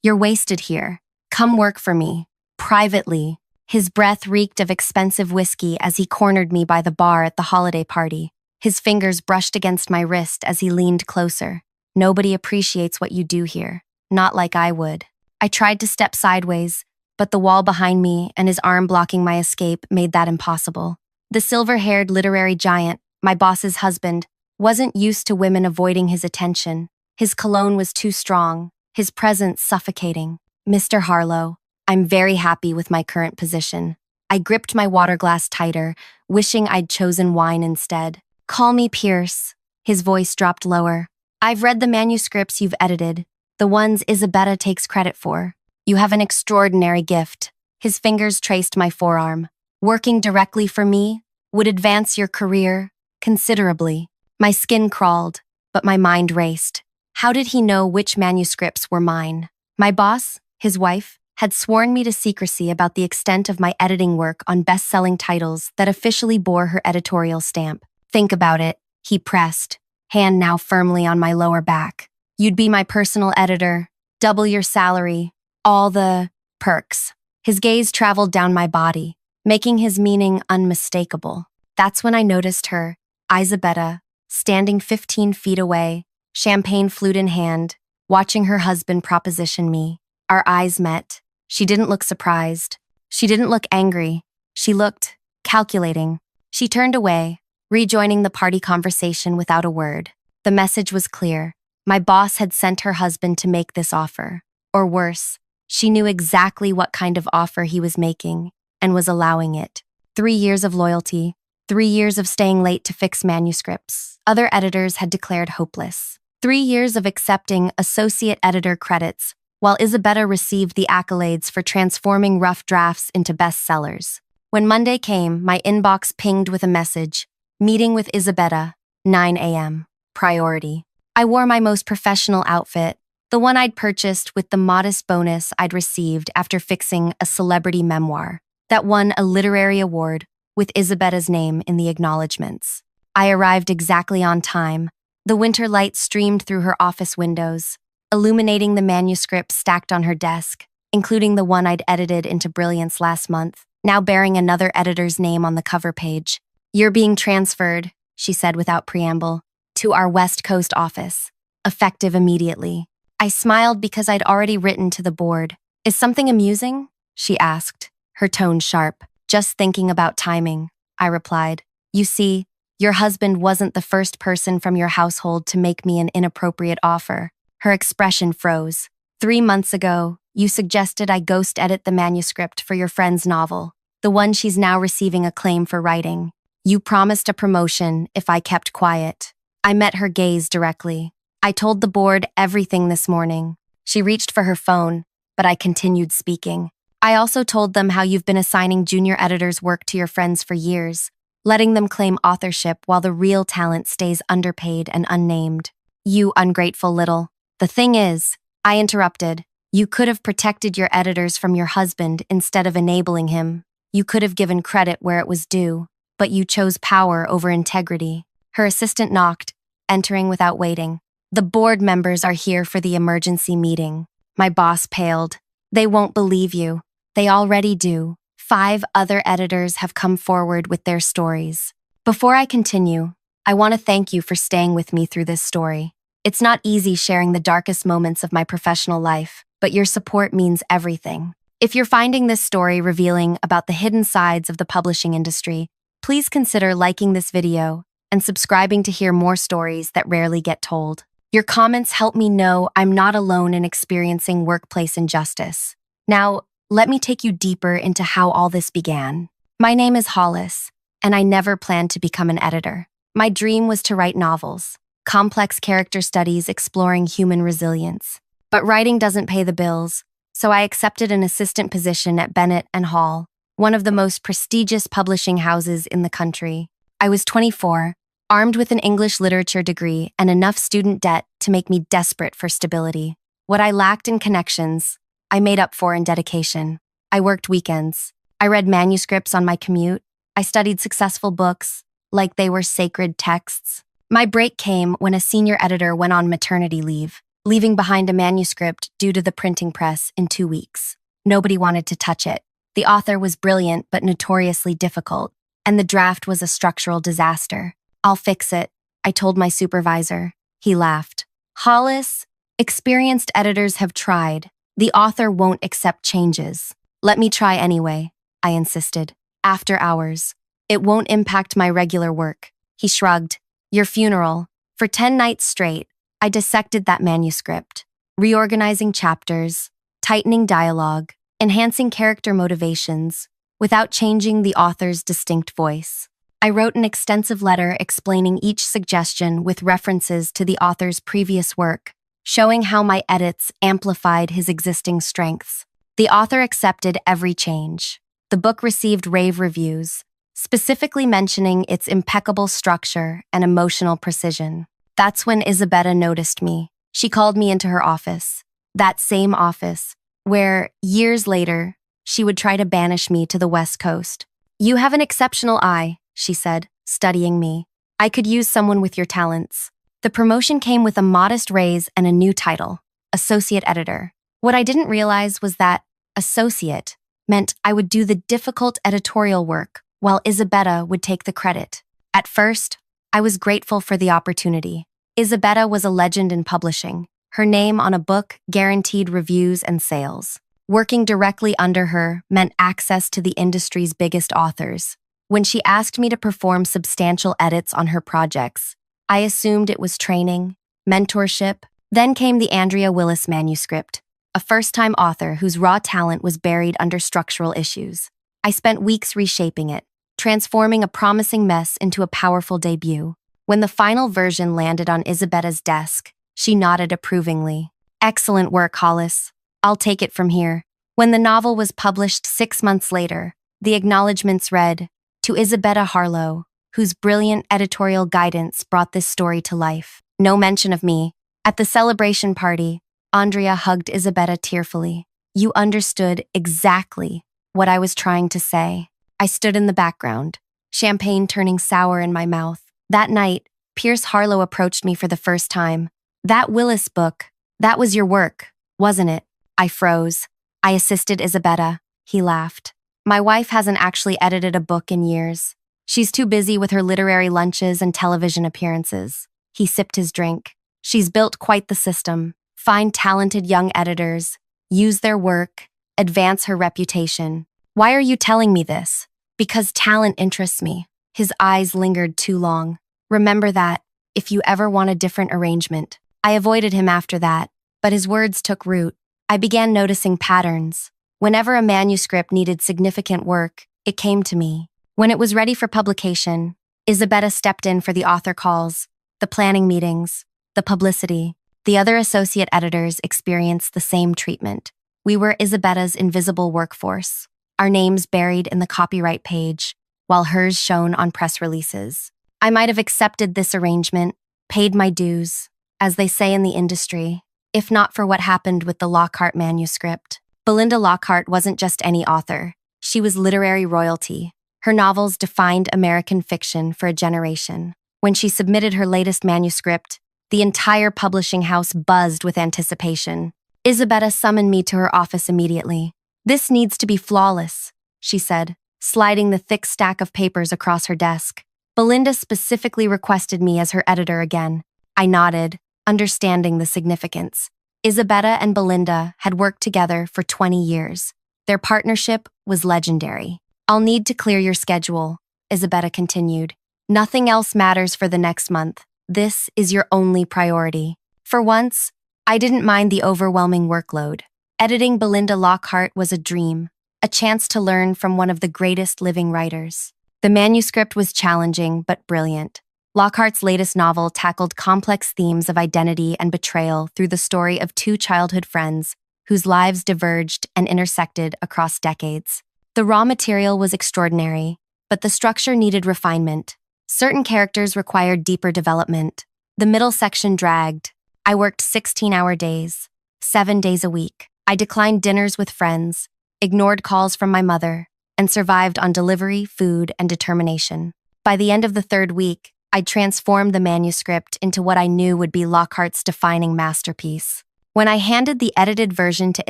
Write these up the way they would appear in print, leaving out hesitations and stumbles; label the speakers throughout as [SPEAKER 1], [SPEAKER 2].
[SPEAKER 1] You're wasted here. Come work for me. Privately. His breath reeked of expensive whiskey as he cornered me by the bar at the holiday party. His fingers brushed against my wrist as he leaned closer. Nobody appreciates what you do here. Not like I would. I tried to step sideways, but the wall behind me and his arm blocking my escape made that impossible. The silver-haired literary giant, my boss's husband, wasn't used to women avoiding his attention. His cologne was too strong, his presence suffocating. Mr. Harlow, I'm very happy with my current position. I gripped my water glass tighter, wishing I'd chosen wine instead. Call me Pierce. His voice dropped lower. I've read the manuscripts you've edited, the ones Isabella takes credit for. You have an extraordinary gift. His fingers traced my forearm. Working directly for me would advance your career considerably. My skin crawled, but my mind raced. How did he know which manuscripts were mine? My boss, his wife, had sworn me to secrecy about the extent of my editing work on best-selling titles that officially bore her editorial stamp. Think about it, he pressed, hand now firmly on my lower back. You'd be my personal editor, double your salary, all the perks. His gaze traveled down my body, making his meaning unmistakable. That's when I noticed her, Isabella, standing 15 feet away, champagne flute in hand, watching her husband proposition me. Our eyes met. She didn't look surprised. She didn't look angry. She looked calculating. She turned away, rejoining the party conversation without a word. The message was clear. My boss had sent her husband to make this offer. Or worse, she knew exactly what kind of offer he was making and was allowing it. 3 years of loyalty, 3 years of staying late to fix manuscripts other editors had declared hopeless. 3 years of accepting associate editor credits, while Isabella received the accolades for transforming rough drafts into bestsellers. When Monday came, my inbox pinged with a message, meeting with Isabella, 9 a.m., priority. I wore my most professional outfit, the one I'd purchased with the modest bonus I'd received after fixing a celebrity memoir that won a literary award with Isabella's name in the acknowledgments. I arrived exactly on time. The winter light streamed through her office windows, illuminating the manuscript stacked on her desk, including the one I'd edited into brilliance last month, now bearing another editor's name on the cover page. You're being transferred, she said without preamble, to our West Coast office, effective immediately. I smiled because I'd already written to the board. Is something amusing? She asked, her tone sharp. Just thinking about timing, I replied. You see, your husband wasn't the first person from your household to make me an inappropriate offer. Her expression froze. 3 months ago, you suggested I ghost edit the manuscript for your friend's novel, the one she's now receiving acclaim for writing. You promised a promotion if I kept quiet. I met her gaze directly. I told the board everything this morning. She reached for her phone, but I continued speaking. I also told them how you've been assigning junior editors work to your friends for years, letting them claim authorship while the real talent stays underpaid and unnamed. You ungrateful little. The thing is, I interrupted, you could have protected your editors from your husband instead of enabling him. You could have given credit where it was due, but you chose power over integrity. Her assistant knocked, entering without waiting. The board members are here for the emergency meeting. My boss paled. They won't believe you. They already do. 5 other editors have come forward with their stories. Before I continue, I want to thank you for staying with me through this story. It's not easy sharing the darkest moments of my professional life, but your support means everything. If you're finding this story revealing about the hidden sides of the publishing industry, please consider liking this video and subscribing to hear more stories that rarely get told. Your comments help me know I'm not alone in experiencing workplace injustice. Now, let me take you deeper into how all this began. My name is Hollis, and I never planned to become an editor. My dream was to write novels, complex character studies exploring human resilience. But writing doesn't pay the bills, so I accepted an assistant position at Bennett and Hall, one of the most prestigious publishing houses in the country. I was 24, armed with an English literature degree and enough student debt to make me desperate for stability. What I lacked in connections, I made up for in dedication. I worked weekends. I read manuscripts on my commute. I studied successful books, like they were sacred texts. My break came when a senior editor went on maternity leave. leaving behind a manuscript due to the printing press in 2 weeks. Nobody wanted to touch it. The author was brilliant but notoriously difficult, and the draft was a structural disaster. "I'll fix it," I told my supervisor. He laughed. "Hollis, experienced editors have tried. The author won't accept changes." "Let me try anyway," I insisted. "After hours. It won't impact my regular work." He shrugged. "Your funeral." For 10 nights straight, I dissected that manuscript, reorganizing chapters, tightening dialogue, enhancing character motivations, without changing the author's distinct voice. I wrote an extensive letter explaining each suggestion with references to the author's previous work, showing how my edits amplified his existing strengths. The author accepted every change. The book received rave reviews, specifically mentioning its impeccable structure and emotional precision. That's when Isabella noticed me. She called me into her office, that same office where, years later, she would try to banish me to the West Coast. "You have an exceptional eye," she said, studying me. "I could use someone with your talents." The promotion came with a modest raise and a new title, associate editor. What I didn't realize was that associate meant I would do the difficult editorial work while Isabella would take the credit. At first, I was grateful for the opportunity. Isabella was a legend in publishing. Her name on a book guaranteed reviews and sales. Working directly under her meant access to the industry's biggest authors. When she asked me to perform substantial edits on her projects, I assumed it was training, mentorship. Then came the Andrea Willis manuscript, a first-time author whose raw talent was buried under structural issues. I spent weeks reshaping it, transforming a promising mess into a powerful debut. When the final version landed on Isabella's desk, she nodded approvingly. "Excellent work, Hollis. I'll take it from here." When the novel was published 6 months later, the acknowledgments read, "To Isabella Harlow, whose brilliant editorial guidance brought this story to life." No mention of me. At the celebration party, Andrea hugged Isabella tearfully. "You understood exactly what I was trying to say." I stood in the background, champagne turning sour in my mouth. That night, Pierce Harlow approached me for the first time. "That Willis book, that was your work, wasn't it?" I froze. "I assisted Isabella." He laughed. "My wife hasn't actually edited a book in years. She's too busy with her literary lunches and television appearances." He sipped his drink. "She's built quite the system. Find talented young editors, use their work, advance her reputation." "Why are you telling me this?" "Because talent interests me." His eyes lingered too long. "Remember that, if you ever want a different arrangement." I avoided him after that, but his words took root. I began noticing patterns. Whenever a manuscript needed significant work, it came to me. When it was ready for publication, Isabella stepped in for the author calls, the planning meetings, the publicity. The other associate editors experienced the same treatment. We were Isabella's invisible workforce, our names buried in the copyright page, while hers shone on press releases. I might have accepted this arrangement, paid my dues, as they say in the industry, if not for what happened with the Lockhart manuscript. Belinda Lockhart wasn't just any author. She was literary royalty. Her novels defined American fiction for a generation. When she submitted her latest manuscript, the entire publishing house buzzed with anticipation. Isabella summoned me to her office immediately. "This needs to be flawless," she said, sliding the thick stack of papers across her desk. "Belinda specifically requested me as her editor again." I nodded, understanding the significance. Isabella and Belinda had worked together for 20 years. Their partnership was legendary. "I'll need to clear your schedule," Isabella continued. "Nothing else matters for the next month. This is your only priority." For once, I didn't mind the overwhelming workload. Editing Belinda Lockhart was a dream, a chance to learn from one of the greatest living writers. The manuscript was challenging but brilliant. Lockhart's latest novel tackled complex themes of identity and betrayal through the story of two childhood friends whose lives diverged and intersected across decades. The raw material was extraordinary, but the structure needed refinement. Certain characters required deeper development. The middle section dragged. I worked 16-hour days, 7 days a week. I declined dinners with friends, ignored calls from my mother, and survived on delivery, food, and determination. By the end of the 3rd week, I'd transformed the manuscript into what I knew would be Lockhart's defining masterpiece. When I handed the edited version to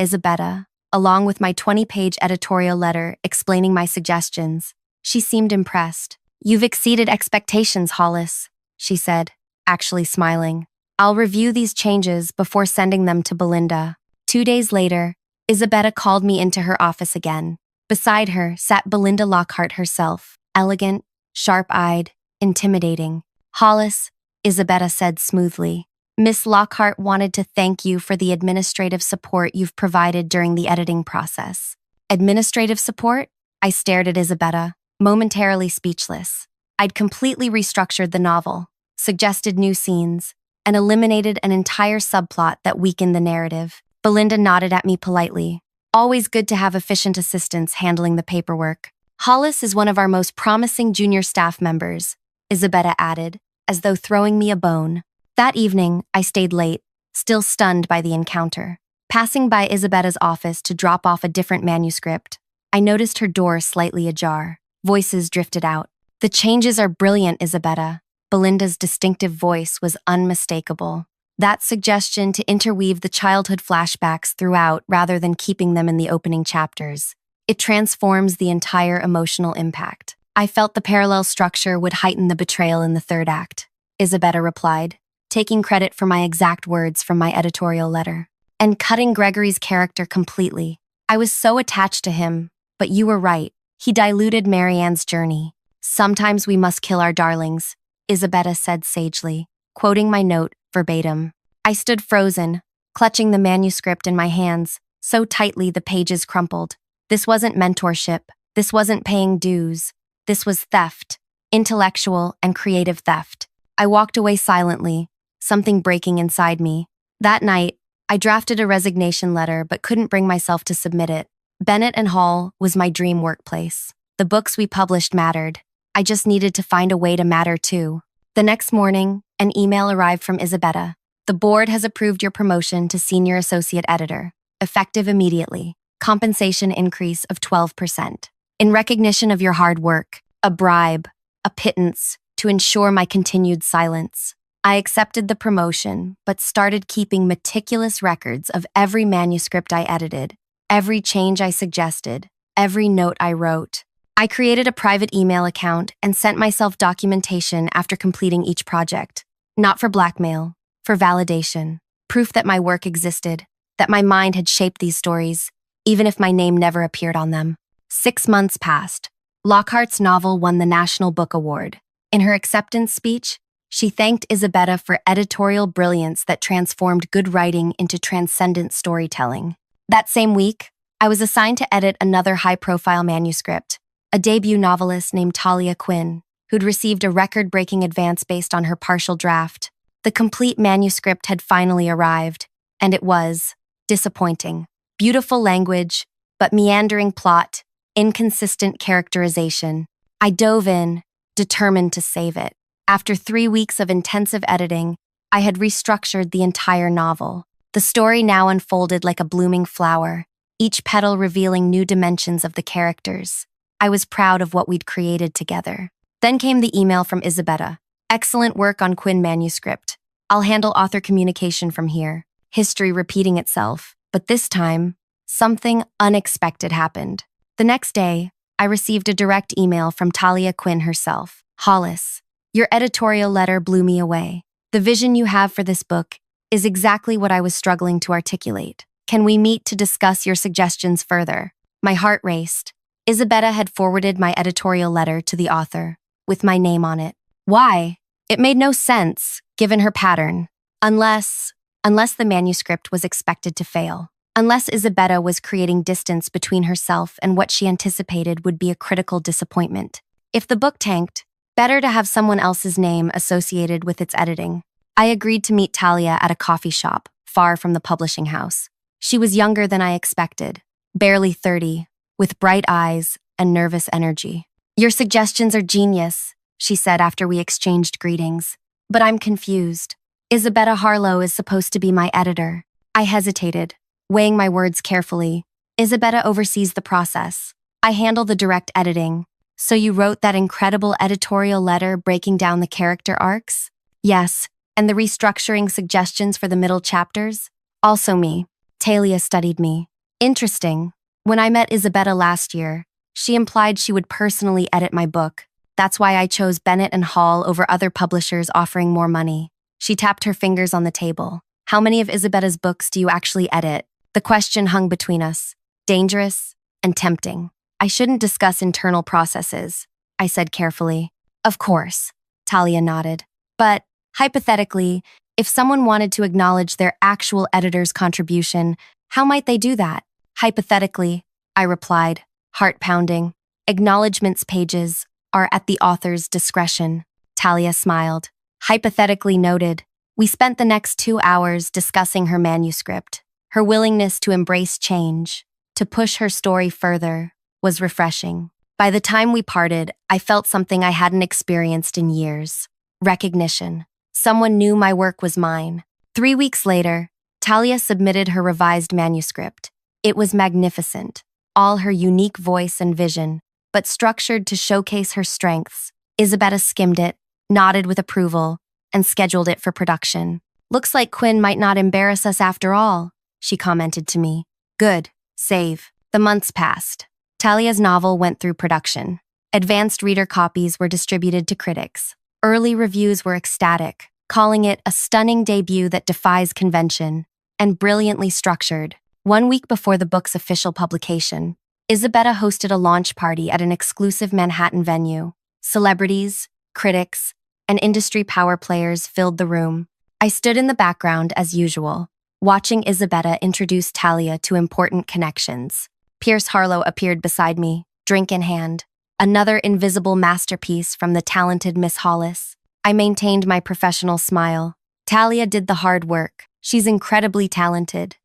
[SPEAKER 1] Isabella, along with my 20-page editorial letter explaining my suggestions, she seemed impressed. "You've exceeded expectations, Hollis," she said, actually smiling. "I'll review these changes before sending them to Belinda." 2 days later, Isabella called me into her office again. Beside her sat Belinda Lockhart herself, elegant, sharp-eyed, intimidating. "Hollis," Isabella said smoothly, "Miss Lockhart wanted to thank you for the administrative support you've provided during the editing process." Administrative support? I stared at Isabella, momentarily speechless. I'd completely restructured the novel, suggested new scenes, and eliminated an entire subplot that weakened the narrative. Belinda nodded at me politely. "Always good to have efficient assistants handling the paperwork." "Hollis is one of our most promising junior staff members," Isabella added, as though throwing me a bone. That evening, I stayed late, still stunned by the encounter. Passing by Isabella's office to drop off a different manuscript, I noticed her door slightly ajar. Voices drifted out. "The changes are brilliant, Isabella." Belinda's distinctive voice was unmistakable. That suggestion to interweave the childhood flashbacks throughout rather than keeping them in the opening chapters. It transforms the entire emotional impact. "I felt the parallel structure would heighten the betrayal in the third act," Isabella replied, taking credit for my exact words from my editorial letter. "And cutting Gregory's character completely. I was so attached to him, but you were right. He diluted Marianne's journey. Sometimes we must kill our darlings," Isabella said sagely, quoting my note verbatim. I stood frozen, clutching the manuscript in my hands, so tightly the pages crumpled. This wasn't mentorship. This wasn't paying dues. This was theft, intellectual and creative theft. I walked away silently, something breaking inside me. That night, I drafted a resignation letter but couldn't bring myself to submit it. Bennett and Hall was my dream workplace. The books we published mattered. I just needed to find a way to matter too. The next morning, an email arrived from Isabella. "The board has approved your promotion to senior associate editor, effective immediately. Compensation increase of 12%. In recognition of your hard work, a bribe, a pittance, to ensure my continued silence." I accepted the promotion, but started keeping meticulous records of every manuscript I edited, every change I suggested, every note I wrote. I created a private email account and sent myself documentation after completing each project. Not for blackmail, for validation. Proof that my work existed, that my mind had shaped these stories, even if my name never appeared on them. 6 months passed. Lockhart's novel won the National Book Award. In her acceptance speech, she thanked Isabella for editorial brilliance that transformed good writing into transcendent storytelling. That same week, I was assigned to edit another high-profile manuscript, a debut novelist named Talia Quinn, who'd received a record-breaking advance based on her partial draft. The complete manuscript had finally arrived, and it was disappointing. Beautiful language, but meandering plot, inconsistent characterization. I dove in, determined to save it. After 3 weeks of intensive editing, I had restructured the entire novel. The story now unfolded like a blooming flower, each petal revealing new dimensions of the characters. I was proud of what we'd created together. Then came the email from Isabella. "Excellent work on Quinn manuscript. I'll handle author communication from here." History repeating itself, but this time, something unexpected happened. The next day, I received a direct email from Talia Quinn herself. "Hollis, your editorial letter blew me away. The vision you have for this book is exactly what I was struggling to articulate. Can we meet to discuss your suggestions further?" My heart raced. Isabella had forwarded my editorial letter to the author, with my name on it. Why? It made no sense, given her pattern. Unless the manuscript was expected to fail. Unless Isabella was creating distance between herself and what she anticipated would be a critical disappointment. If the book tanked, better to have someone else's name associated with its editing. I agreed to meet Talia at a coffee shop, far from the publishing house. She was younger than I expected, barely 30, with bright eyes and nervous energy. "Your suggestions are genius," she said after we exchanged greetings. "But I'm confused. Isabella Harlow is supposed to be my editor." I hesitated, weighing my words carefully. "Isabella oversees the process. I handle the direct editing. So you wrote that incredible editorial letter breaking down the character arcs? Yes, and the restructuring suggestions for the middle chapters? Also me. Talia studied me. Interesting. When I met Isabetta last year, she implied she would personally edit my book. That's why I chose Bennett and Hall over other publishers offering more money. She tapped her fingers on the table. How many of Isabetta's books do you actually edit? The question hung between us. Dangerous and tempting. I shouldn't discuss internal processes, I said carefully. Of course, Talia nodded. But, hypothetically, if someone wanted to acknowledge their actual editor's contribution, how might they do that? Hypothetically, I replied, heart pounding. Acknowledgements pages are at the author's discretion. Talia smiled. Hypothetically noted. We spent the next 2 hours discussing her manuscript. Her willingness to embrace change, to push her story further, was refreshing. By the time we parted, I felt something I hadn't experienced in years. Recognition. Someone knew my work was mine. 3 weeks later, Talia submitted her revised manuscript. It was magnificent, all her unique voice and vision, but structured to showcase her strengths. Isabetta skimmed it, nodded with approval, and scheduled it for production. Looks like Quinn might not embarrass us after all, she commented to me. Good. Save. The months passed. Talia's novel went through production. Advanced reader copies were distributed to critics. Early reviews were ecstatic, calling it a stunning debut that defies convention, and brilliantly structured. 1 week before the book's official publication, Isabetta hosted a launch party at an exclusive Manhattan venue. Celebrities, critics, and industry power players filled the room. I stood in the background as usual, watching Isabetta introduce Talia to important connections. Pierce Harlow appeared beside me, drink in hand. Another invisible masterpiece from the talented Miss Hollis. I maintained my professional smile. Talia did the hard work. She's incredibly talented.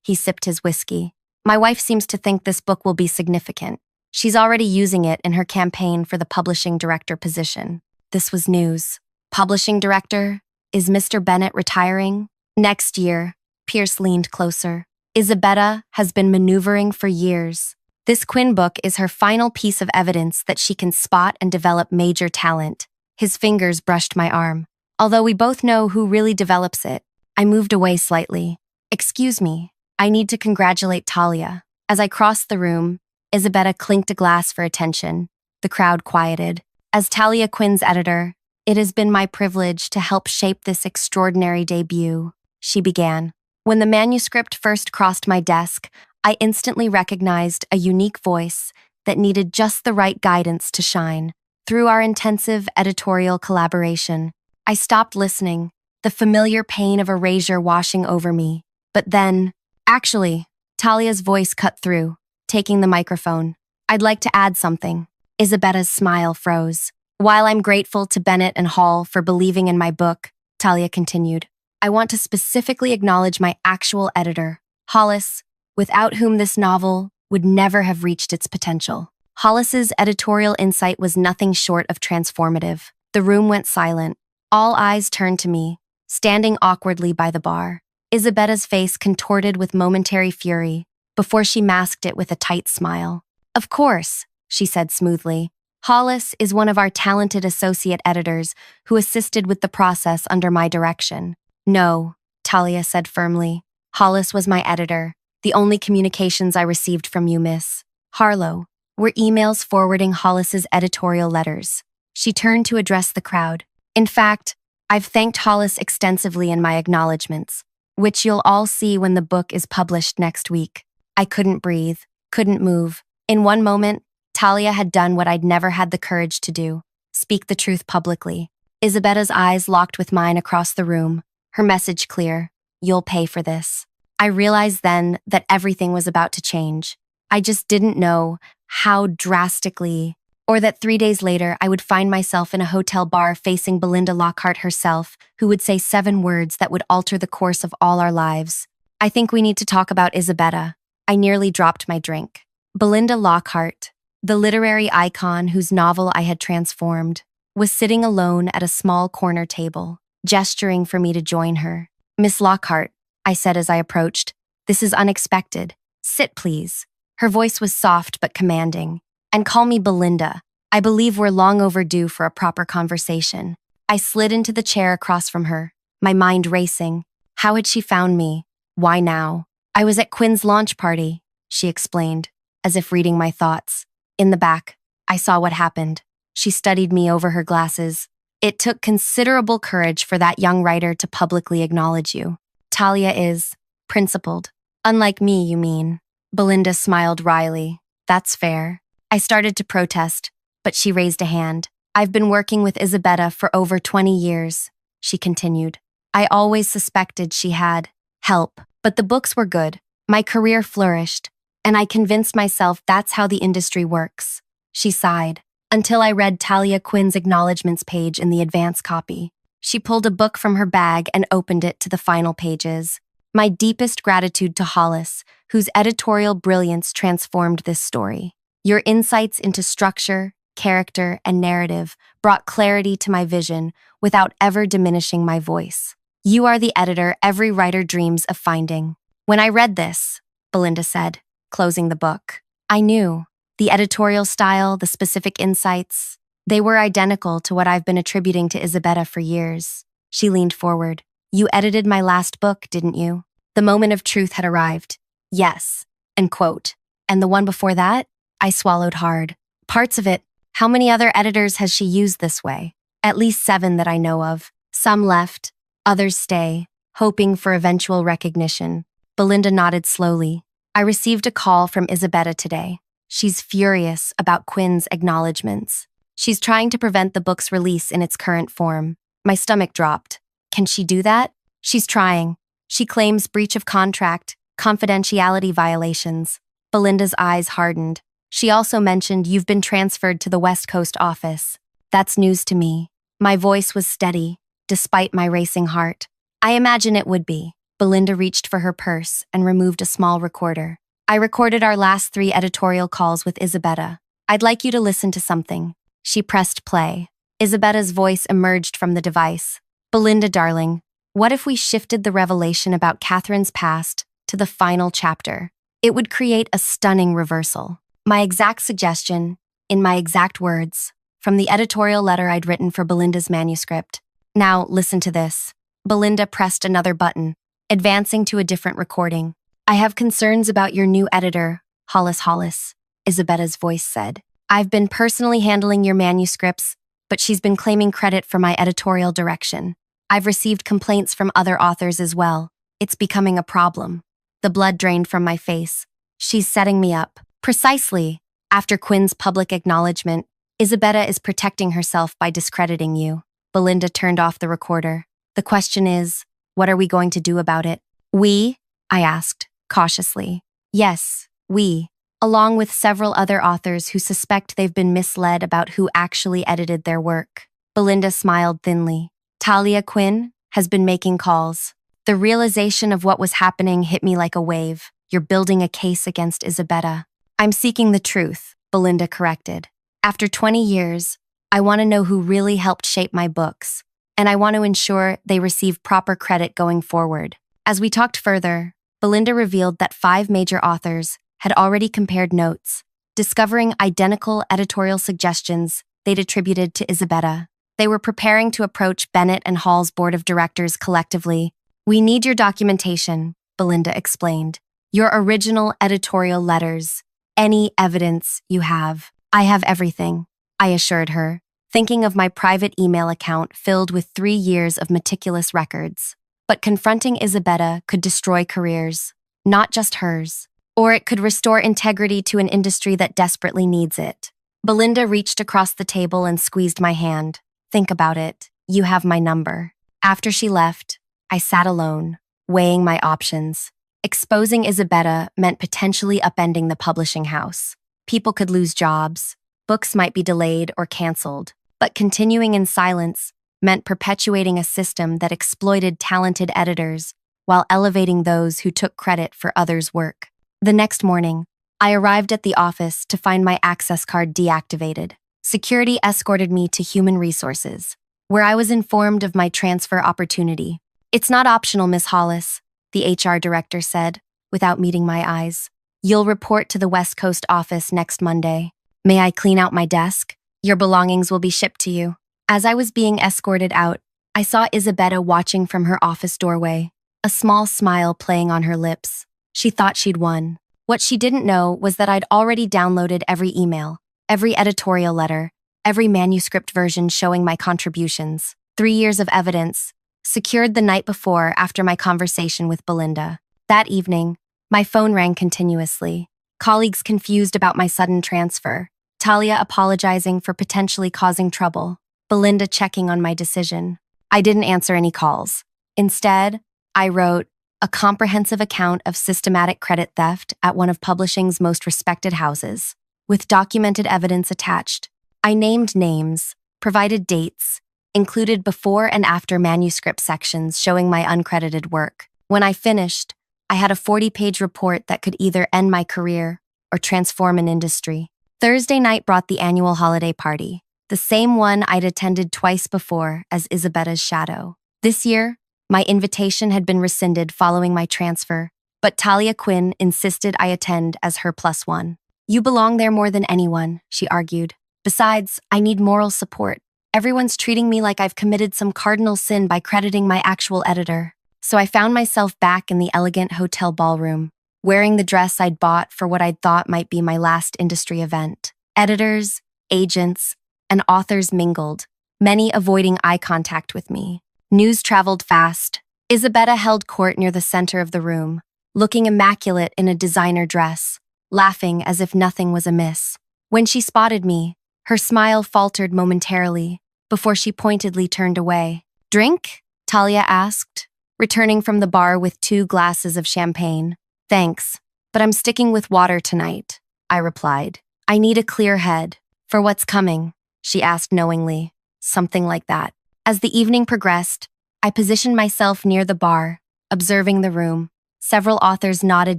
[SPEAKER 1] He sipped his whiskey. My wife seems to think this book will be significant. She's already using it in her campaign for the publishing director position. This was news. Publishing director? Is Mr. Bennett retiring? Next year. Pierce leaned closer. Isabetta has been maneuvering for years. This Quinn book is her final piece of evidence that she can spot and develop major talent. His fingers brushed my arm. Although we both know who really develops it, I moved away slightly. Excuse me, I need to congratulate Talia. As I crossed the room, Isabetta clinked a glass for attention. The crowd quieted. As Talia Quinn's editor, it has been my privilege to help shape this extraordinary debut, she began. When the manuscript first crossed my desk, I instantly recognized a unique voice that needed just the right guidance to shine. Through our intensive editorial collaboration, I stopped listening, the familiar pain of erasure washing over me. But then, actually, Talia's voice cut through, taking the microphone. I'd like to add something. Isabetta's smile froze. While I'm grateful to Bennett and Hall for believing in my book, Talia continued, I want to specifically acknowledge my actual editor, Hollis, without whom this novel would never have reached its potential. Hollis's editorial insight was nothing short of transformative. The room went silent. All eyes turned to me, standing awkwardly by the bar. Isabetta's face contorted with momentary fury before she masked it with a tight smile. Of course, she said smoothly. Hollis is one of our talented associate editors who assisted with the process under my direction. No, Talia said firmly. Hollis was my editor. The only communications I received from you, Miss Harlow, were emails forwarding Hollis's editorial letters. She turned to address the crowd. In fact, I've thanked Hollis extensively in my acknowledgments, which you'll all see when the book is published next week. I couldn't breathe, couldn't move. In one moment, Talia had done what I'd never had the courage to do, speak the truth publicly. Isabetta's eyes locked with mine across the room, her message clear, you'll pay for this. I realized then that everything was about to change. I just didn't know how drastically, or that 3 days later I would find myself in a hotel bar facing Belinda Lockhart herself, who would say 7 words that would alter the course of all our lives. I think we need to talk about Isabetta. I nearly dropped my drink. Belinda Lockhart, the literary icon whose novel I had transformed, was sitting alone at a small corner table, gesturing for me to join her. Miss Lockhart, I said as I approached, this is unexpected. Sit, please. Her voice was soft but commanding. And call me Belinda. I believe we're long overdue for a proper conversation. I slid into the chair across from her, my mind racing. How had she found me? Why now? I was at Quinn's launch party, she explained, as if reading my thoughts. In the back, I saw what happened. She studied me over her glasses. It took considerable courage for that young writer to publicly acknowledge you. Talia is principled. Unlike me, you mean. Belinda smiled wryly. That's fair. I started to protest, but she raised a hand. I've been working with Isabetta for over 20 years, she continued. I always suspected she had help, but the books were good. My career flourished, and I convinced myself that's how the industry works. She sighed, until I read Talia Quinn's acknowledgements page in the advance copy. She pulled a book from her bag and opened it to the final pages. My deepest gratitude to Hollis, whose editorial brilliance transformed this story. Your insights into structure, character, and narrative brought clarity to my vision without ever diminishing my voice. You are the editor every writer dreams of finding. When I read this, Belinda said, closing the book, I knew. The editorial style, the specific insights, they were identical to what I've been attributing to Isabetta for years. She leaned forward. You edited my last book, didn't you? The moment of truth had arrived. Yes. And quote. And the one before that? I swallowed hard. Parts of it. How many other editors has she used this way? At least 7 that I know of. Some left, others stay, hoping for eventual recognition. Belinda nodded slowly. I received a call from Isabetta today. She's furious about Quinn's acknowledgements. She's trying to prevent the book's release in its current form. My stomach dropped. Can she do that? She's trying. She claims breach of contract, confidentiality violations. Belinda's eyes hardened. She also mentioned you've been transferred to the West Coast office. That's news to me. My voice was steady, despite my racing heart. I imagine it would be. Belinda reached for her purse and removed a small recorder. I recorded our last 3 editorial calls with Isabetta. I'd like you to listen to something. She pressed play. Isabetta's voice emerged from the device. Belinda, darling, what if we shifted the revelation about Catherine's past to the final chapter? It would create a stunning reversal. My exact suggestion, in my exact words, from the editorial letter I'd written for Belinda's manuscript. Now, listen to this. Belinda pressed another button, advancing to a different recording. I have concerns about your new editor, Hollis, Isabetta's voice said. I've been personally handling your manuscripts, but she's been claiming credit for my editorial direction. I've received complaints from other authors as well. It's becoming a problem. The blood drained from my face. She's setting me up. Precisely. After Quinn's public acknowledgement, Isabetta is protecting herself by discrediting you. Belinda turned off the recorder. The question is, what are we going to do about it? We? I asked, cautiously. Yes, we. Along with several other authors who suspect they've been misled about who actually edited their work. Belinda smiled thinly. Talia Quinn has been making calls. The realization of what was happening hit me like a wave. You're building a case against Isabetta. I'm seeking the truth, Belinda corrected. After 20 years, I want to know who really helped shape my books, and I want to ensure they receive proper credit going forward. As we talked further, Belinda revealed that 5 major authors had already compared notes, discovering identical editorial suggestions they'd attributed to Isabetta. They were preparing to approach Bennett and Hall's board of directors collectively. We need your documentation, Belinda explained. Your original editorial letters. Any evidence you have. I have everything, I assured her, thinking of my private email account filled with 3 years of meticulous records. But confronting Isabetta could destroy careers, not just hers. Or it could restore integrity to an industry that desperately needs it. Belinda reached across the table and squeezed my hand. Think about it. You have my number. After she left, I sat alone, weighing my options. Exposing Isabetta meant potentially upending the publishing house. People could lose jobs, books might be delayed or canceled, but continuing in silence meant perpetuating a system that exploited talented editors while elevating those who took credit for others' work. The next morning, I arrived at the office to find my access card deactivated. Security escorted me to Human Resources, where I was informed of my transfer opportunity. It's not optional, Miss Hollis, the HR director said, without meeting my eyes. You'll report to the West Coast office next Monday. May I clean out my desk? Your belongings will be shipped to you. As I was being escorted out, I saw Isabetta watching from her office doorway, a small smile playing on her lips. She thought she'd won. What she didn't know was that I'd already downloaded every email, every editorial letter, every manuscript version showing my contributions. 3 years of evidence, secured the night before after my conversation with Belinda. That evening, my phone rang continuously. Colleagues confused about my sudden transfer. Talia apologizing for potentially causing trouble. Belinda checking on my decision. I didn't answer any calls. Instead, I wrote a comprehensive account of systematic credit theft at one of publishing's most respected houses, with documented evidence attached. I named names, provided dates, included before and after manuscript sections showing my uncredited work. When I finished, I had a 40-page report that could either end my career or transform an industry. Thursday night brought the annual holiday party, the same one I'd attended twice before as Isabetta's shadow. This year, my invitation had been rescinded following my transfer, but Talia Quinn insisted I attend as her +1. You belong there more than anyone, she argued. Besides, I need moral support. Everyone's treating me like I've committed some cardinal sin by crediting my actual editor. So I found myself back in the elegant hotel ballroom, wearing the dress I'd bought for what I'd thought might be my last industry event. Editors, agents, and authors mingled, many avoiding eye contact with me. News traveled fast. Isabetta held court near the center of the room, looking immaculate in a designer dress, laughing as if nothing was amiss. When she spotted me, her smile faltered momentarily before she pointedly turned away. Drink? Talia asked, returning from the bar with 2 glasses of champagne. Thanks, but I'm sticking with water tonight, I replied. I need a clear head. For what's coming? She asked knowingly. Something like that. As the evening progressed, I positioned myself near the bar, observing the room. Several authors nodded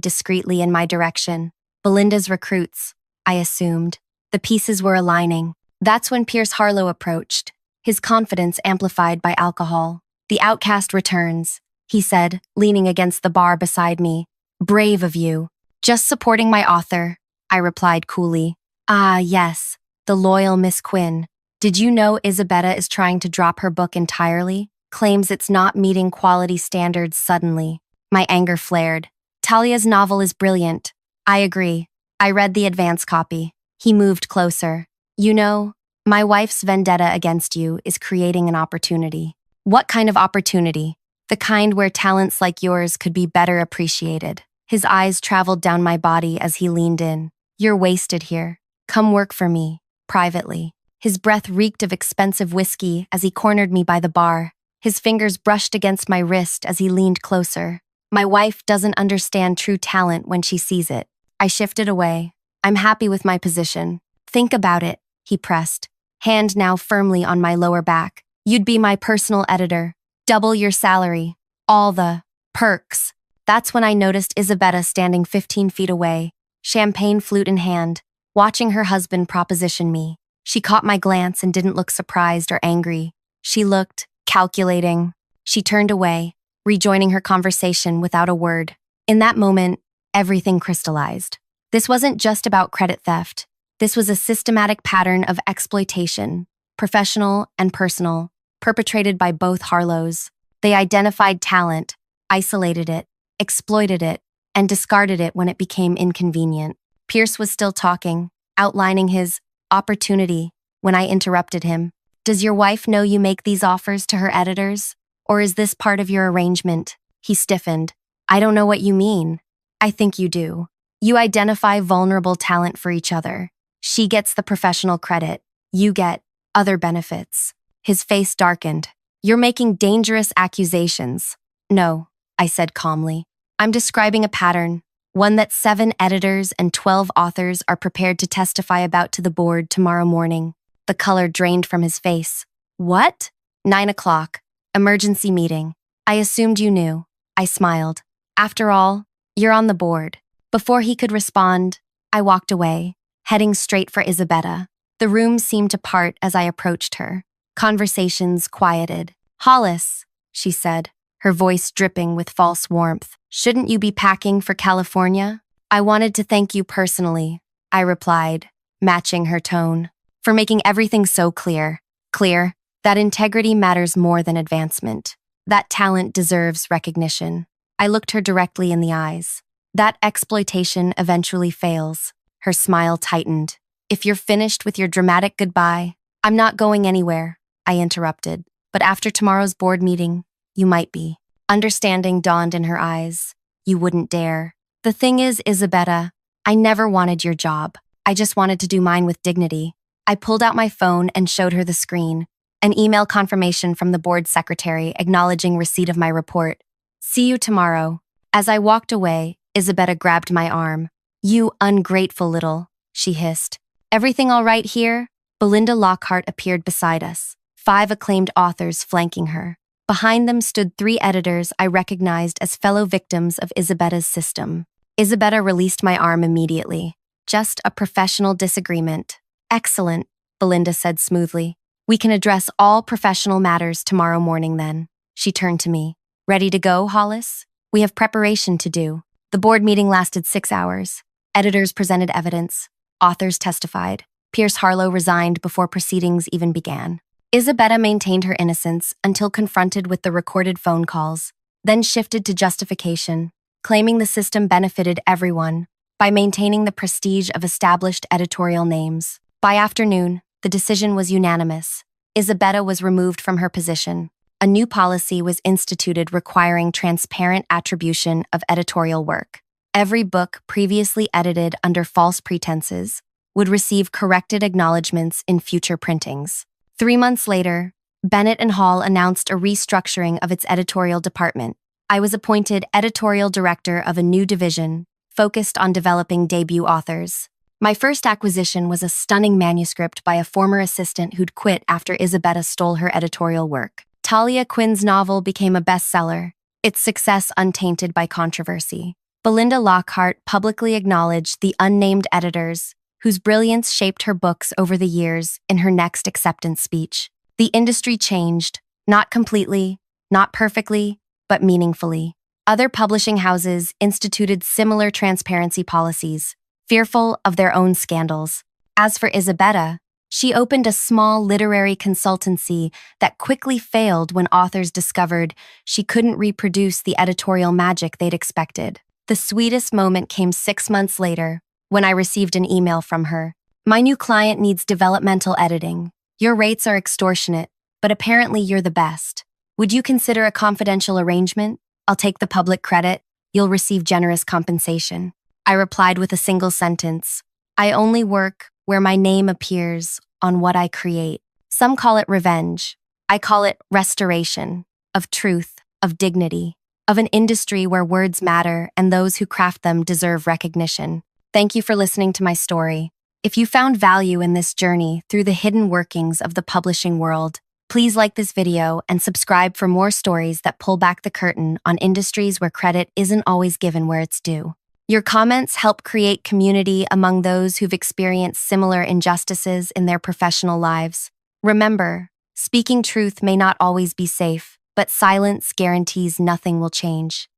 [SPEAKER 1] discreetly in my direction. Belinda's recruits, I assumed. The pieces were aligning. That's when Pierce Harlow approached, his confidence amplified by alcohol. The outcast returns, he said, leaning against the bar beside me. Brave of you. Just supporting my author, I replied coolly. Ah, yes, the loyal Miss Quinn. Did you know Isabetta is trying to drop her book entirely? Claims it's not meeting quality standards suddenly. My anger flared. Talia's novel is brilliant. I agree. I read the advance copy. He moved closer. You know, my wife's vendetta against you is creating an opportunity. What kind of opportunity? The kind where talents like yours could be better appreciated. His eyes traveled down my body as he leaned in. You're wasted here. Come work for me, privately. His breath reeked of expensive whiskey as he cornered me by the bar. His fingers brushed against my wrist as he leaned closer. My wife doesn't understand true talent when she sees it. I shifted away. I'm happy with my position. Think about it, he pressed, hand now firmly on my lower back. You'd be my personal editor. Double your salary. All the perks. That's when I noticed Isabetta standing 15 feet away, champagne flute in hand, watching her husband proposition me. She caught my glance and didn't look surprised or angry. She looked calculating. She turned away, rejoining her conversation without a word. In that moment, everything crystallized. This wasn't just about credit theft. This was a systematic pattern of exploitation, professional and personal, perpetrated by both Harlows. They identified talent, isolated it, exploited it, and discarded it when it became inconvenient. Pierce was still talking, outlining his opportunity when I interrupted him. Does your wife know you make these offers to her editors? Or is this part of your arrangement? He stiffened. I don't know what you mean. I think you do. You identify vulnerable talent for each other. She gets the professional credit. You get other benefits. His face darkened. You're making dangerous accusations. No, I said calmly. I'm describing a pattern, one that 7 editors and 12 authors are prepared to testify about to the board tomorrow morning. The color drained from his face. What? 9 o'clock. Emergency meeting. I assumed you knew. I smiled. After all, you're on the board. Before he could respond, I walked away, heading straight for Isabetta. The room seemed to part as I approached her. Conversations quieted. Hollis, she said, her voice dripping with false warmth. Shouldn't you be packing for California? I wanted to thank you personally, I replied, matching her tone. For making everything so clear. Clear that integrity matters more than advancement. That talent deserves recognition. I looked her directly in the eyes. That exploitation eventually fails. Her smile tightened. If you're finished with your dramatic goodbye, I'm not going anywhere, I interrupted. But after tomorrow's board meeting, you might be. Understanding dawned in her eyes. You wouldn't dare. The thing is, Isabetta, I never wanted your job. I just wanted to do mine with dignity. I pulled out my phone and showed her the screen. An email confirmation from the board secretary acknowledging receipt of my report. See you tomorrow. As I walked away, Isabetta grabbed my arm. You ungrateful little, she hissed. Everything all right here? Belinda Lockhart appeared beside us, 5 acclaimed authors flanking her. Behind them stood 3 editors I recognized as fellow victims of Isabetta's system. Isabetta released my arm immediately. Just a professional disagreement. Excellent, Belinda said smoothly. We can address all professional matters tomorrow morning then. She turned to me. Ready to go, Hollis? We have preparation to do. The board meeting lasted 6 hours. Editors presented evidence. Authors testified. Pierce Harlow resigned before proceedings even began. Isabetta maintained her innocence until confronted with the recorded phone calls, then shifted to justification, claiming the system benefited everyone by maintaining the prestige of established editorial names. By afternoon, the decision was unanimous. Isabetta was removed from her position. A new policy was instituted requiring transparent attribution of editorial work. Every book previously edited under false pretenses would receive corrected acknowledgments in future printings. 3 months later, Bennett and Hall announced a restructuring of its editorial department. I was appointed editorial director of a new division focused on developing debut authors. My first acquisition was a stunning manuscript by a former assistant who'd quit after Isabetta stole her editorial work. Talia Quinn's novel became a bestseller, its success untainted by controversy. Belinda Lockhart publicly acknowledged the unnamed editors whose brilliance shaped her books over the years in her next acceptance speech. The industry changed, not completely, not perfectly, but meaningfully. Other publishing houses instituted similar transparency policies, fearful of their own scandals. As for Isabetta, she opened a small literary consultancy that quickly failed when authors discovered she couldn't reproduce the editorial magic they'd expected. The sweetest moment came 6 months later, when I received an email from her. My new client needs developmental editing. Your rates are extortionate, but apparently you're the best. Would you consider a confidential arrangement? I'll take the public credit. You'll receive generous compensation. I replied with a single sentence. I only work where my name appears on what I create. Some call it revenge. I call it restoration of truth, of dignity, of an industry where words matter and those who craft them deserve recognition. Thank you for listening to my story. If you found value in this journey through the hidden workings of the publishing world, please like this video and subscribe for more stories that pull back the curtain on industries where credit isn't always given where it's due. Your comments help create community among those who've experienced similar injustices in their professional lives. Remember, speaking truth may not always be safe, but silence guarantees nothing will change.